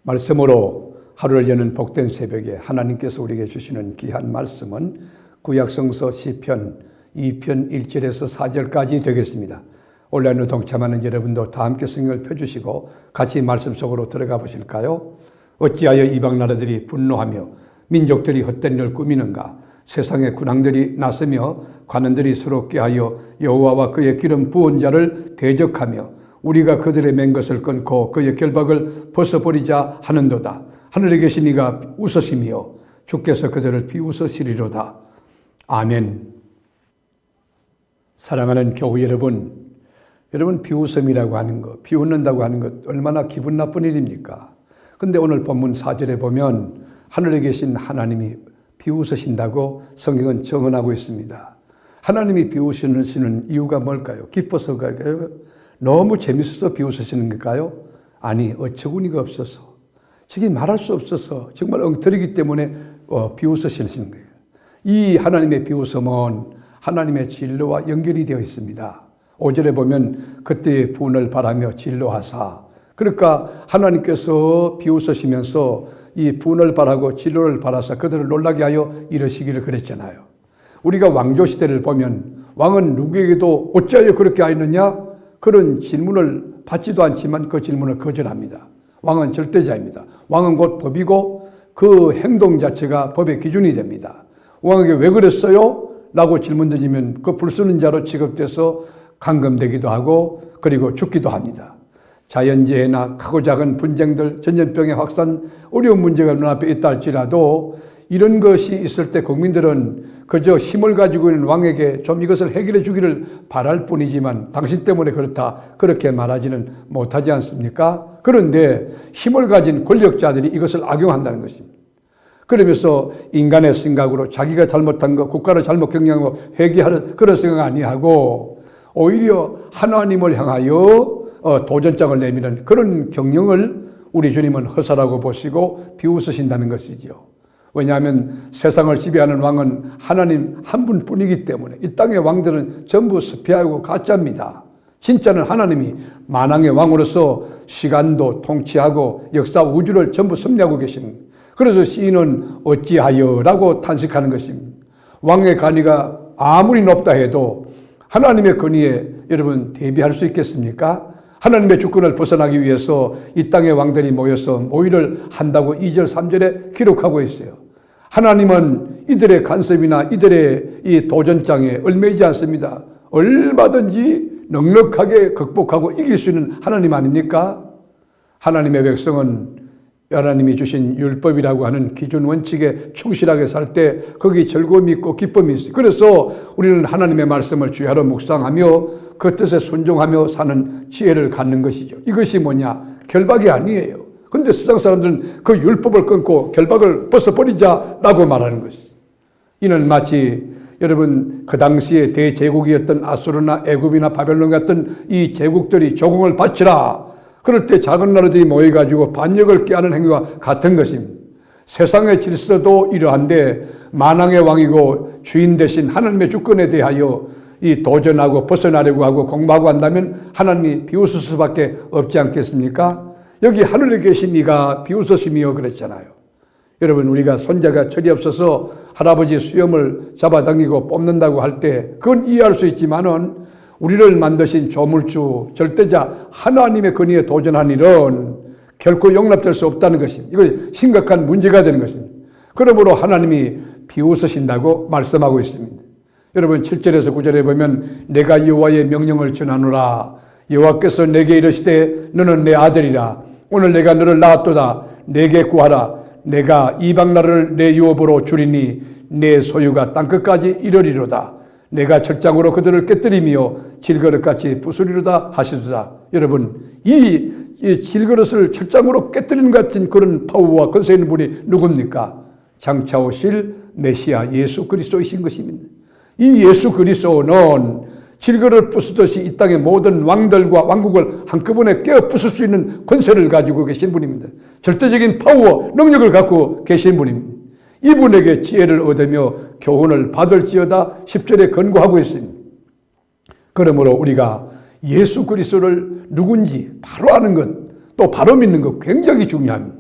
말씀으로 하루를 여는 복된 새벽에 하나님께서 우리에게 주시는 귀한 말씀은 구약성서 시편 2편 1절에서 4절까지 되겠습니다. 온라인으로 동참하는 여러분도 다 함께 성경을 펴주시고 같이 말씀 속으로 들어가 보실까요? 어찌하여 이방 나라들이 분노하며 민족들이 헛된 일을 꾸미는가? 세상의 군왕들이 나서며 관원들이 서로 꾀하여 여호와와 그의 기름 부은 자를 대적하며 우리가 그들의 맨 것을 끊고 그의 결박을 벗어버리자 하는도다. 하늘에 계신 이가 웃으시며 주께서 그들을 비웃으시리로다. 아멘. 사랑하는 교우 여러분, 비웃음이라고 하는 것, 비웃는다고 하는 것 얼마나 기분 나쁜 일입니까? 근데 오늘 본문 4절에 보면 하늘에 계신 하나님이 비웃으신다고 성경은 정언하고 있습니다. 하나님이 비웃으시는 이유가 뭘까요? 기뻐서일까요? 너무 재밌어서 비웃으시는 걸까요? 아니, 어처구니가 없어서, 저기 말할 수 없어서 정말 엉터리기 때문에 비웃으시는 거예요. 이 하나님의 비웃음은 하나님의 진로와 연결이 되어 있습니다. 5절에 보면 그때의 분을 바라며 진로하사, 그러니까 하나님께서 비웃으시면서 이 분을 바라고 진로를 바라사 그들을 놀라게 하여 이러시기를 그랬잖아요. 우리가 왕조시대를 보면 왕은 누구에게도 어찌하여 그렇게 하였느냐? 그런 질문을 받지도 않지만 그 질문을 거절합니다. 왕은 절대자입니다. 왕은 곧 법이고 그 행동 자체가 법의 기준이 됩니다. 왕에게 왜 그랬어요? 라고 질문 던지면 그 불쓰는 자로 취급돼서 감금되기도 하고 그리고 죽기도 합니다. 자연재해나 크고 작은 분쟁들, 전염병의 확산, 어려운 문제가 눈앞에 있다 할지라도 이런 것이 있을 때 국민들은 그저 힘을 가지고 있는 왕에게 좀 이것을 해결해 주기를 바랄 뿐이지만 당신 때문에 그렇다 그렇게 말하지는 못하지 않습니까? 그런데 힘을 가진 권력자들이 이것을 악용한다는 것입니다. 그러면서 인간의 생각으로 자기가 잘못한 거, 국가를 잘못 경영하고 회개하는 그런 생각 아니하고 오히려 하나님을 향하여 도전장을 내미는 그런 경영을 우리 주님은 허사라고 보시고 비웃으신다는 것이죠. 왜냐하면 세상을 지배하는 왕은 하나님 한 분뿐이기 때문에 이 땅의 왕들은 전부 스피하고 가짜입니다. 진짜는 하나님이 만왕의 왕으로서 시간도 통치하고 역사 우주를 전부 섭리하고 계십니다. 그래서 시인은 어찌하여 라고 탄식하는 것입니다. 왕의 간위가 아무리 높다 해도 하나님의 권위에 여러분 대비할 수 있겠습니까? 하나님의 주권을 벗어나기 위해서 이 땅의 왕들이 모여서 모의를 한다고 2절 3절에 기록하고 있어요. 하나님은 이들의 간섭이나 이들의 이 도전장에 얽매이지 않습니다. 얼마든지 넉넉하게 극복하고 이길 수 있는 하나님 아닙니까? 하나님의 백성은 하나님이 주신 율법이라고 하는 기준 원칙에 충실하게 살 때 거기 즐거움이 있고 기쁨이 있어요. 그래서 우리는 하나님의 말씀을 주야로 묵상하며 그 뜻에 순종하며 사는 지혜를 갖는 것이죠. 이것이 뭐냐? 결박이 아니에요. 그런데 세상 사람들은 그 율법을 끊고 결박을 벗어버리자라고 말하는 것이죠. 이는 마치 여러분 그 당시에 대제국이었던 아수르나 애굽이나 바벨론 같은 이 제국들이 조공을 바치라. 그럴 때 작은 나라들이 모여가지고 반역을 꾀하는 행위와 같은 것입니다. 세상의 질서도 이러한데 만왕의 왕이고 주인 대신 하나님의 주권에 대하여 이 도전하고 벗어나려고 하고 공부하고 한다면 하나님이 비웃을 수밖에 없지 않겠습니까? 여기 하늘에 계신 이가 비웃으시며 그랬잖아요. 여러분 우리가 손자가 철이 없어서 할아버지 수염을 잡아당기고 뽑는다고 할 때 그건 이해할 수 있지만은 우리를 만드신 조물주 절대자 하나님의 권위에 도전한 일은 결코 용납될 수 없다는 것입니다. 이거 심각한 문제가 되는 것입니다. 그러므로 하나님이 비웃으신다고 말씀하고 있습니다. 여러분 7절에서 9절에 보면 내가 여호와의 명령을 전하노라. 여호와께서 내게 이르시되 너는 내 아들이라. 오늘 내가 너를 낳았도다. 내게 구하라. 내가 이방 나라를 내 유업으로 주리니 내 소유가 땅끝까지 이르리로다. 내가 철장으로 그들을 깨뜨리며 질그릇같이 부수리로다 하시도다. 여러분 이 질그릇을 철장으로 깨뜨리는 같은 그런 파워와 권세 있는 분이 누굽니까? 장차 오실 메시아 예수 그리스도이신 것입니다. 이 예수 그리스도는 질그릇을 부수듯이 이 땅의 모든 왕들과 왕국을 한꺼번에 깨어 부술 수 있는 권세를 가지고 계신 분입니다. 절대적인 파워, 능력을 갖고 계신 분입니다. 이분에게 지혜를 얻으며 교훈을 받을지어다 10절에 권고하고 있습니다. 그러므로 우리가 예수 그리스도를 누군지 바로 아는 것, 또 바로 믿는 것 굉장히 중요합니다.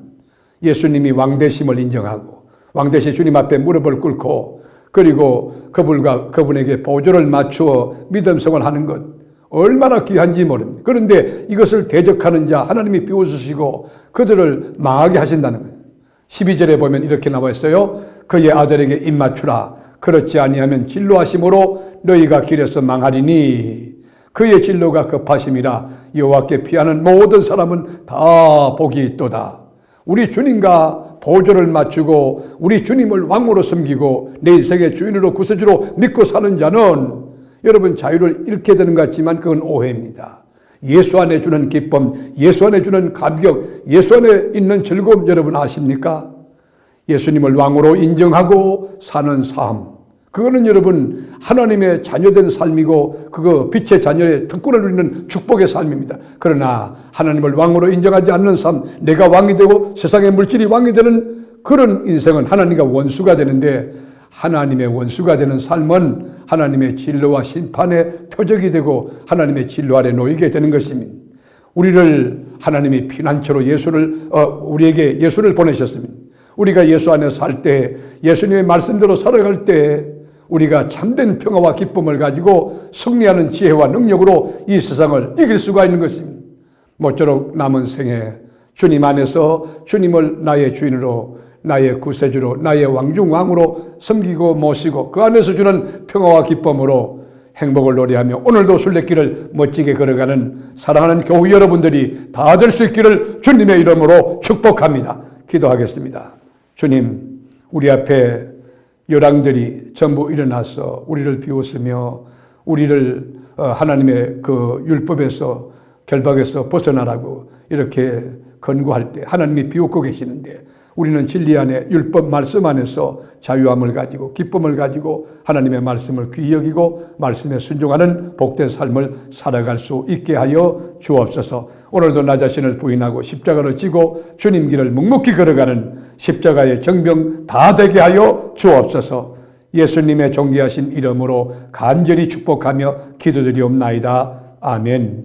예수님이 왕되심을 인정하고 왕되신 주님 앞에 무릎을 꿇고 그리고 그분에게 보조를 맞추어 믿음성을 하는 것 얼마나 귀한지 모릅니다. 그런데 이것을 대적하는 자 하나님이 비웃으시고 그들을 망하게 하신다는 거예요. 12절에 보면 이렇게 나와 있어요. 그의 아들에게 입맞추라. 그렇지 아니하면 진노하심으로 너희가 길에서 망하리니 그의 진노가 급하심이라. 여호와께 피하는 모든 사람은 다 복이 있도다. 우리 주님과 보조를 맞추고 우리 주님을 왕으로 섬기고 내 인생의 주인으로 구세주로 믿고 사는 자는 여러분 자유를 잃게 되는 것 같지만 그건 오해입니다. 예수 안에 주는 기쁨, 예수 안에 주는 감격, 예수 안에 있는 즐거움 여러분 아십니까? 예수님을 왕으로 인정하고 사는 삶. 그거는 여러분 하나님의 자녀된 삶이고 그거 빛의 자녀의 특권을 누리는 축복의 삶입니다. 그러나 하나님을 왕으로 인정하지 않는 삶, 내가 왕이 되고 세상의 물질이 왕이 되는 그런 인생은 하나님과 원수가 되는데 하나님의 원수가 되는 삶은 하나님의 진노와 심판의 표적이 되고 하나님의 진노 아래 놓이게 되는 것입니다. 우리를 하나님이 피난처로 우리에게 예수를 보내셨습니다. 우리가 예수 안에 살 때 예수님의 말씀대로 살아갈 때 우리가 참된 평화와 기쁨을 가지고 승리하는 지혜와 능력으로 이 세상을 이길 수가 있는 것입니다. 모쪼록 남은 생에 주님 안에서 주님을 나의 주인으로 나의 구세주로 나의 왕중왕으로 섬기고 모시고 그 안에서 주는 평화와 기쁨으로 행복을 노래하며 오늘도 순례길을 멋지게 걸어가는 사랑하는 교우 여러분들이 다 될 수 있기를 주님의 이름으로 축복합니다. 기도하겠습니다. 주님, 우리 앞에 열왕들이 전부 일어나서 우리를 비웃으며 우리를 하나님의 그 율법에서 결박에서 벗어나라고 이렇게 권고할 때 하나님이 비웃고 계시는데 우리는 진리 안에 율법 말씀 안에서 자유함을 가지고 기쁨을 가지고 하나님의 말씀을 귀히 여기고 말씀에 순종하는 복된 삶을 살아갈 수 있게 하여 주옵소서. 오늘도 나 자신을 부인하고 십자가를 지고 주님 길을 묵묵히 걸어가는 십자가의 정병 다 되게 하여 주옵소서. 예수님의 존귀하신 이름으로 간절히 축복하며 기도드리옵나이다. 아멘.